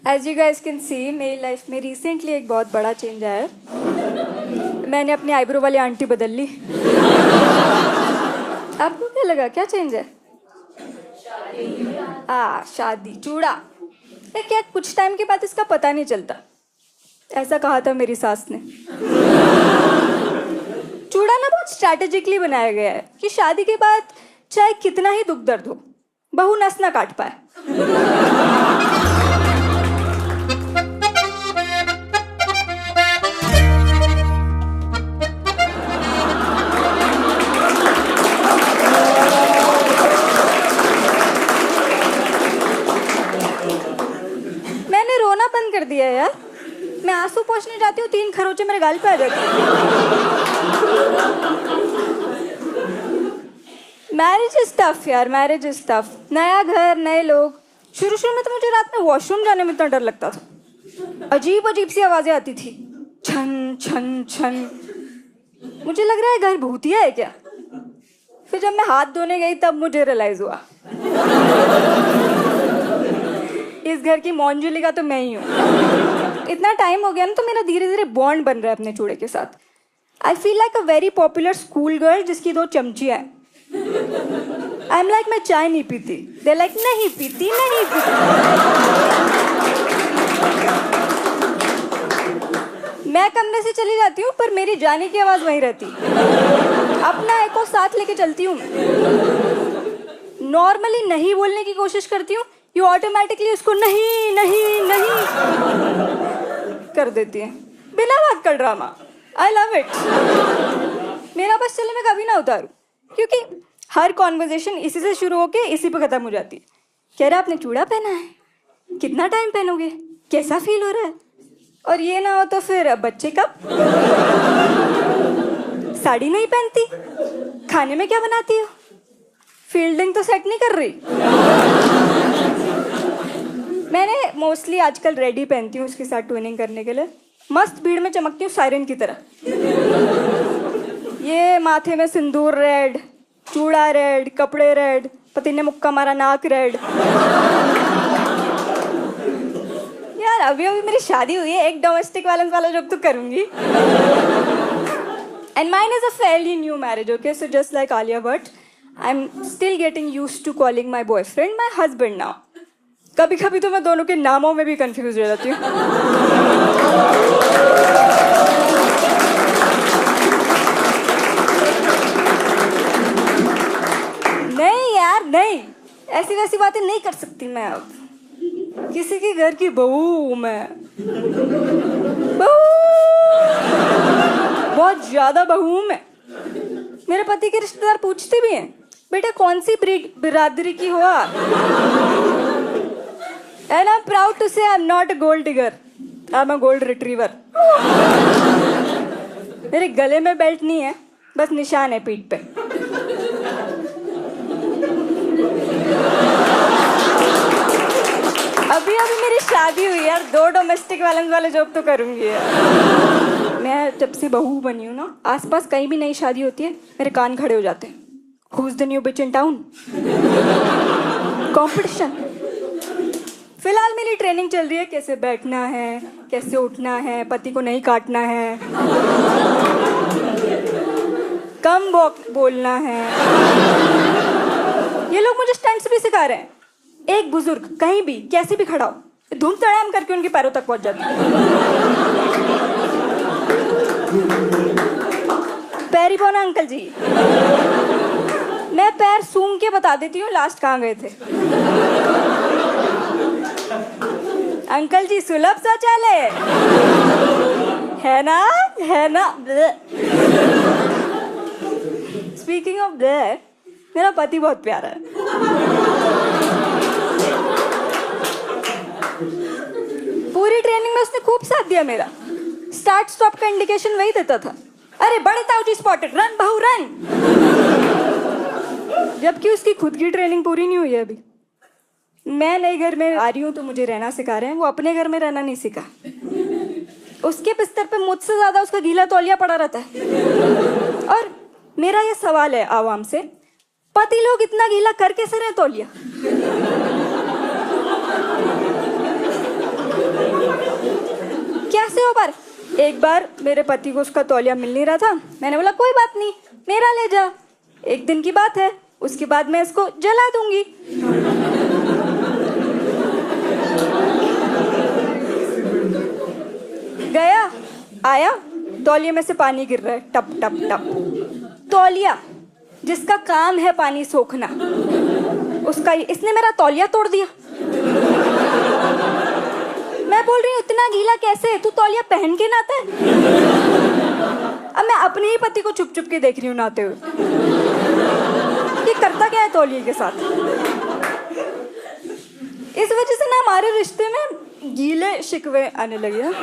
As you guys can see मेरी life में recently एक बहुत बड़ा चेंज आया है। मैंने अपनी आईब्रो वाली आंटी बदल ली। आपको क्या लगा क्या चेंज है? शादी चूड़ा। क्या कुछ टाइम के बाद इसका पता नहीं चलता, ऐसा कहा था मेरी सास ने। चूड़ा ना बहुत स्ट्रैटेजिकली बनाया गया है कि शादी के बाद चाहे कितना ही दुख दर्द हो, बहू नस ना काट पाए। मैंने रोना बंद कर दिया यार। मैं आंसू पोंछने जाती हूँ, 3 खरोंचे मेरे गाल पे आ जाती हैं। मैरिज इज टफ यार, मैरिज इज टफ। नया घर, नए लोग। शुरू में तो मुझे रात में वॉशरूम जाने में इतना डर लगता था। अजीब अजीब सी आवाजें आती थी, छन छन छन। मुझे लग रहा है घर भूतिया है क्या। फिर जब मैं हाथ धोने गई तब मुझे रियलाइज हुआ इस घर की मौंजुलिका तो मैं ही हूँ। इतना टाइम हो गया ना, तो मेरा धीरे धीरे बॉन्ड बन रहा है अपने चूड़े के साथ। I feel like a very popular school girl जिसकी 2 चमचियाँ हैं। आई एम लाइक मैं चाय नहीं पीती, दे लाइक नहीं पीती नहीं पीती। मैं कमरे से चली जाती हूँ पर मेरी जाने की आवाज वहीं रहती। अपना एको साथ लेके चलती हूँ। नॉर्मली नहीं बोलने की कोशिश करती हूँ, यू ऑटोमेटिकली उसको नहीं नहीं नहीं कर देती है, बिना बात का ड्रामा। I love it. मेरा बस चले मैं कभी ना उतारूं, क्योंकि हर कॉन्वर्जेशन इसी से शुरू होके इसी पे खत्म हो जाती है। कह रहा आपने चूड़ा पहना है, कितना टाइम पहनोगे, कैसा फील हो रहा है, और ये ना हो तो फिर बच्चे कब, साड़ी नहीं पहनती, खाने में क्या बनाती हो, फील्डिंग तो सेट नहीं कर रही। मैंने मोस्टली आजकल रेडी पहनती हूँ उसके साथ ट्विनिंग करने के लिए। मस्त भीड़ में चमकती हूँ सायरन की तरह। ये माथे में सिंदूर रेड, चूड़ा रेड, कपड़े रेड, पति ने मुक्का मारा नाक रेड। यार अभी अभी मेरी शादी हुई है, एक डोमेस्टिक वायलेंस वाला जॉब तो करूंगी। And mine is a fairly new marriage, okay, so just like Alia Bhatt, I am still getting used to calling my boyfriend my husband now. कभी कभी तो मैं दोनों के नामों में भी कंफ्यूज हो जाती हूँ। नहीं यार नहीं, ऐसी वैसी बातें नहीं कर सकती मैं अब। किसी के घर की बहू हूँ मैं, बहू, बहुत ज्यादा बहू हूँ मैं। मेरे पति के रिश्तेदार पूछते भी हैं, बेटा कौन सी बिरादरी की हो आप? And I'm proud to say I'm not a gold digger. I'm a gold retriever. मेरे गले में बेल्ट नहीं है, बस निशान है पीठ पे। अभी अभी मेरी शादी हुई यार, 2 डोमेस्टिक वायलेंस वाले जॉब तो करूंगी यार। मैं जब से बहू बनी हूँ ना, आसपास कहीं भी नई शादी होती है मेरे कान खड़े हो जाते हैं। Who's the new bitch in town? Competition. फिलहाल मेरी ट्रेनिंग चल रही है, कैसे बैठना है, कैसे उठना है, पति को नहीं काटना है, कम बोलना है। ये लोग मुझे स्टंट्स भी सिखा रहे हैं। एक बुजुर्ग कहीं भी कैसे भी खड़ा हो, धूम तड़ाम करके उनके पैरों तक पहुंच जाती है। पैरी बोना अंकल जी। मैं पैर सूंघ के बता देती हूँ लास्ट कहाँ गए थे। अंकल जी सुलभ शौचालय है ना, है ना। स्पीकिंग ऑफ दैट, मेरा पति बहुत प्यारा है। पूरी ट्रेनिंग में उसने खूब साथ दिया मेरा। स्टार्ट स्टॉप का इंडिकेशन वही देता था। अरे बड़े ताऊजी स्पॉटेड, रन बहू रन। जबकि उसकी खुद की ट्रेनिंग पूरी नहीं हुई है अभी। मैं नए घर में आ रही हूँ तो मुझे रहना सिखा रहे हैं, वो अपने घर में रहना नहीं सीखा। उसके बिस्तर पे मुझसे ज्यादा उसका गीला तौलिया पड़ा रहता है। और मेरा ये सवाल है आवाम से, पति लोग इतना गीला कर कैसे रहे तौलिया? पूछो पर। एक बार मेरे पति को उसका तौलिया मिल नहीं रहा था, मैंने बोला कोई बात नहीं, मेरा ले जा, एक दिन की बात है, उसके बाद मैं इसको जला दूंगी। गया, आया, तौलिए में से पानी गिर रहा है, टप टप टप। तौलिया जिसका काम है पानी सोखना, उसका इसने मेरा तौलिया तोड़ दिया। मैं बोल रही हूँ इतना गीला कैसे, तू तौलिया पहन के नहाता है? अब मैं अपने ही पति को चुप चुप के देख रही हूँ नहाते हुए, ये करता क्या है तौलिए के साथ। इस वजह से ना हमारे रिश्ते में गीले शिकवे आने लगे हैं।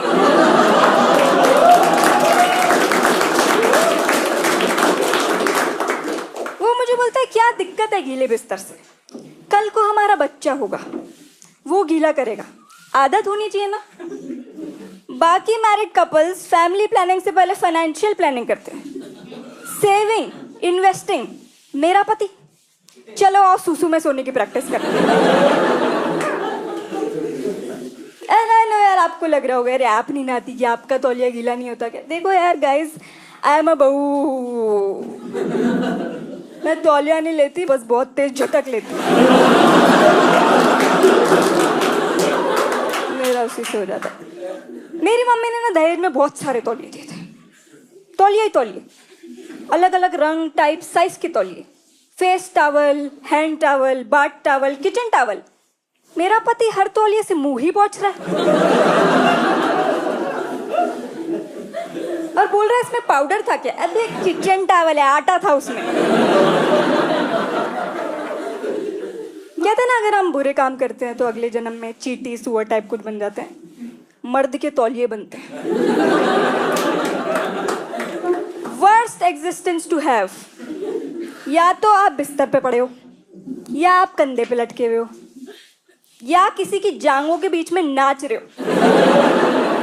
वो मुझे बोलता है क्या दिक्कत है गीले बिस्तर से, कल को हमारा बच्चा होगा, वो गीला करेगा, आदत होनी चाहिए ना। बाकी मैरिड कपल्स फैमिली प्लानिंग से पहले फाइनेंशियल प्लानिंग करते हैं, सेविंग, इन्वेस्टिंग। मेरा पति चलो आओ सुसु में सोने की प्रैक्टिस करते हैं। नो यार, आपको लग रहा होगा यार ऐप नहीं नहाती कि आपका तौलिया गीला नहीं होता क्या? देखो यार गाइस, आई एम अ बहू, मैं तौलिया नहीं लेती, बस बहुत तेज झटक लेती, मेरा उसी से हो जाता। मेरी मम्मी ने ना दहेज में बहुत सारे तौलिए दिए थे, तौलिया ही तौलिए, अलग अलग रंग, टाइप, साइज के तौलिए, face towel, hand towel, bath towel, kitchen towel. मेरा पति हर तौलिए से मुंह ही पोंछ रहा है और बोल रहा है इसमें पाउडर था क्या? अबे किचन टॉवल है, आटा था उसमें। कहते हैं ना अगर हम बुरे काम करते हैं तो अगले जन्म में चींटी, सुअर टाइप कुछ बन जाते हैं, मर्द के तौलिए बनते हैं। वर्स्ट एग्जिस्टेंस टू हैव, या तो आप बिस्तर पे पड़े हो, या आप कंधे पे लटके हुए हो, या किसी की जांघों के बीच में नाच रहे हो।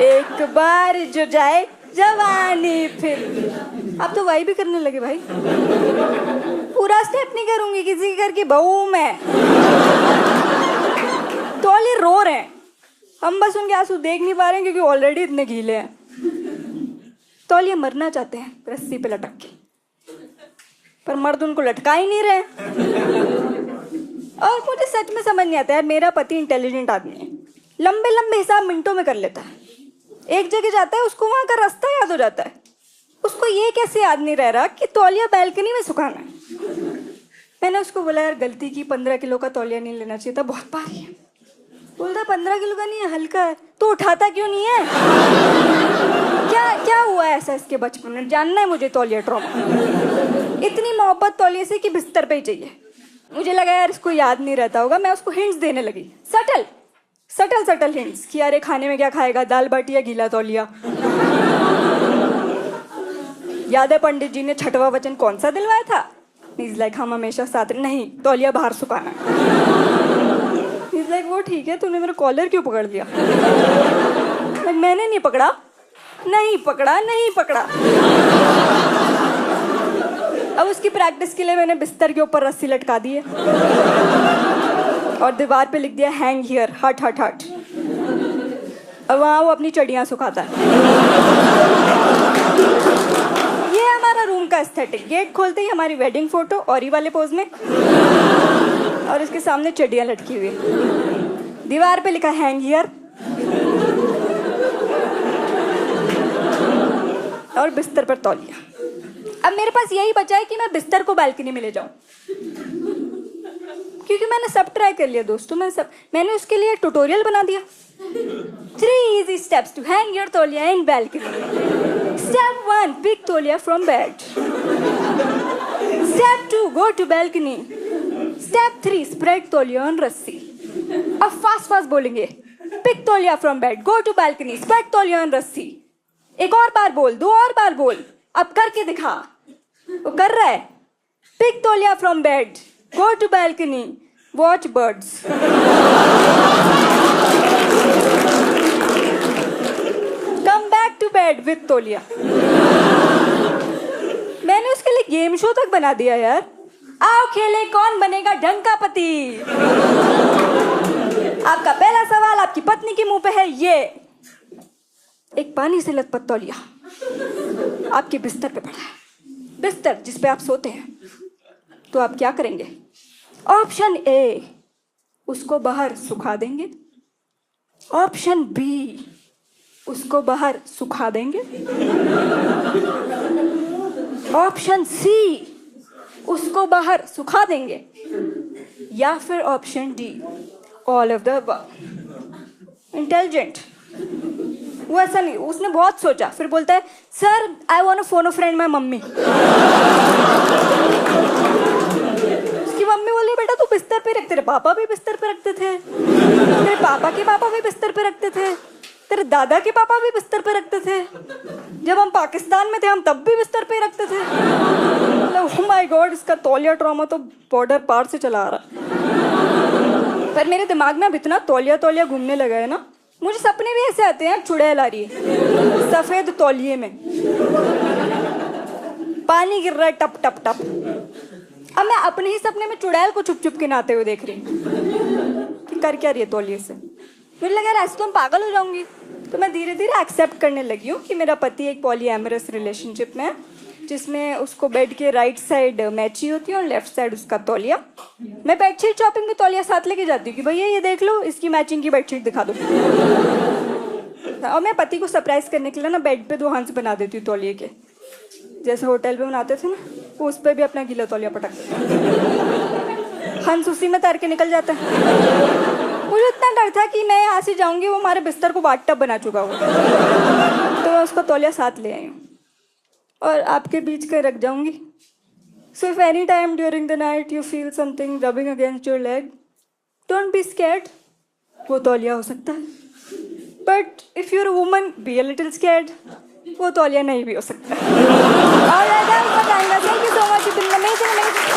एक बार जो जाए जवानी फिर। अब तो वही भी करने लगे भाई, पूरा स्टेप नहीं करूंगी, किसी के घर की बहू मैं। तौलिए रो रहे हैं, हम बस उनके आंसू देख नहीं पा रहे हैं क्योंकि ऑलरेडी इतने गीले हैं। तौलिए मरना चाहते हैं रस्सी पे लटक के, पर मर्द उनको लटका ही नहीं रहे। और मुझे सच में समझ नहीं आता यार, मेरा पति इंटेलिजेंट आदमी है, लंबे लंबे हिसाब मिनटों में कर लेता है। एक जगह जाता है, उसको वहां का रास्ता याद हो जाता है, उसको ये कैसे याद नहीं रह रहा कि तौलिया बैल्कनी में सुखाना है। मैंने उसको बोला यार गलती की, 15 किलो का तौलिया नहीं लेना चाहिए था, बहुत भारी है। बोलता 15 किलो का नहीं है, हल्का है। तो उठाता क्यों नहीं है? क्या क्या हुआ ऐसा इसके बचपन में, जानना है मुझे तौलिया ट्रॉमा। इतनी मोहब्बत तौलिए से कि बिस्तर पे ही चाहिए। मुझे लगा यार इसको याद नहीं रहता होगा, मैं उसको हिंट्स देने लगी, सटल सटल सटल हिंट्स कि अरे खाने में क्या खाएगा, दाल बाटी या गीला तौलिया। याद है पंडित जी ने छठवां वचन कौन सा दिलवाया था? He's like, हम हमेशा साथ नहीं, तौलिया बाहर सुखाना। He's like, वो ठीक है, तूने मेरा कॉलर क्यों पकड़ लिया? like, मैंने नहीं पकड़ा, नहीं पकड़ा, नहीं पकड़ा। अब उसकी प्रैक्टिस के लिए मैंने बिस्तर के ऊपर रस्सी लटका दी है और दीवार पे लिख दिया हैंग हियर, हट हट हट। अब वहाँ वो अपनी चड़ियाँ सुखाता है। ये हमारा रूम का एस्थेटिक। गेट खोलते ही हमारी वेडिंग फोटो औरी वाले पोज में और इसके सामने चड़ियाँ लटकी हुई है, दीवार पे लिखा हैंग हियर और बिस्तर पर तौलिया। अब मेरे पास यही बचा है कि मैं बिस्तर को बालकनी में ले जाऊं, क्योंकि मैंने सब ट्राई कर लिया दोस्तों। मैंने उसके लिए ट्यूटोरियल बना दिया, 3 easy steps to hang your तौलिया in balcony. Step 1, pick तौलिया from bed. Step 2, go to balcony. Step 3, spread तौलिया on रस्सी। अब फास्ट बोलेंगे, pick तौलिया from bed, go to balcony, spread तौलिया on रस्सी। एक और बार बोल, 2 और बार बोल, अब करके दिखा। वो कर रहा है, pick तौलिया from bed, go to balcony, watch birds. Come back to bed with तौलिया। मैंने उसके लिए गेम शो तक बना दिया यार। आओ खेले कौन बनेगा ढंग का पति। आपका पहला सवाल आपकी पत्नी के मुंह पे है ये, एक पानी से लथपथ तौलिया आपके बिस्तर पे पड़ा है, बिस्तर जिस पे आप सोते हैं, तो आप क्या करेंगे? ऑप्शन ए, उसको बाहर सुखा देंगे। ऑप्शन बी, उसको बाहर सुखा देंगे। ऑप्शन सी, उसको बाहर सुखा देंगे। या फिर option D, all of the above. Intelligent. वो ऐसा नहीं, उसने बहुत सोचा, फिर बोलता है sir I want to phone a friend my mummy. उसकी मम्मी बोली बेटा तू बिस्तर पे रख, तेरे पापा भी बिस्तर पे रखते थे, तेरे पापा के पापा भी बिस्तर पे रखते थे, तेरे दादा के पापा भी बिस्तर पे रखते थे, जब हम पाकिस्तान में थे हम तब भी बिस्तर पे रखते थे। ओह माय गॉड, इसका तौलिया ट्रॉमा तो बॉर्डर पार से चला आ रहा। पर मेरे दिमाग में अब इतना तौलिया तौलिया घूमने लगा है ना, मुझे सपने भी ऐसे आते हैं, चुड़ैल आ रही है सफेद तौलिए में, पानी गिर रहा है टप टप टप। अब मैं अपने ही सपने में चुड़ैल को छुप छुप के नहाते हुए देख रही कि कर क्या रही है तौलिए से। मुझे लगा ऐसे तो मैं पागल हो जाऊंगी। तो मैं धीरे धीरे एक्सेप्ट करने लगी हूँ कि मेरा पति एक पॉलीएमरस रिलेशनशिप में है, जिसमें उसको बेड के राइट साइड मैची होती है और लेफ्ट साइड उसका तौलिया। मैं बेडशीट शॉपिंग में तौलिया साथ लेके जाती हूँ कि भैया ये देख लो, इसकी मैचिंग की बेडशीट दिखा दो। और मैं पति को सरप्राइज करने के लिए ना बेड पे 2 हंस बना देती हूँ तौलिए के, जैसे होटल पे बनाते थे ना, वो उस पर भी अपना गीला तौलिया पटक देते, हंस उसी में तैर के निकल जाता है। मुझे इतना डर था कि मैं यहाँ से जाऊंगी वो हमारे बिस्तर को बाथटब बना चुका हो, तो मैं उसका तौलिया साथ ले आई हूँ और आपके बीच के रख जाऊंगी। So if any time during the night you feel something rubbing against your leg, don't be scared, वो तौलिया हो सकता है। But if you're a woman, be a little scared, वो तौलिया नहीं भी हो सकता। और thank you so much, it's been amazing.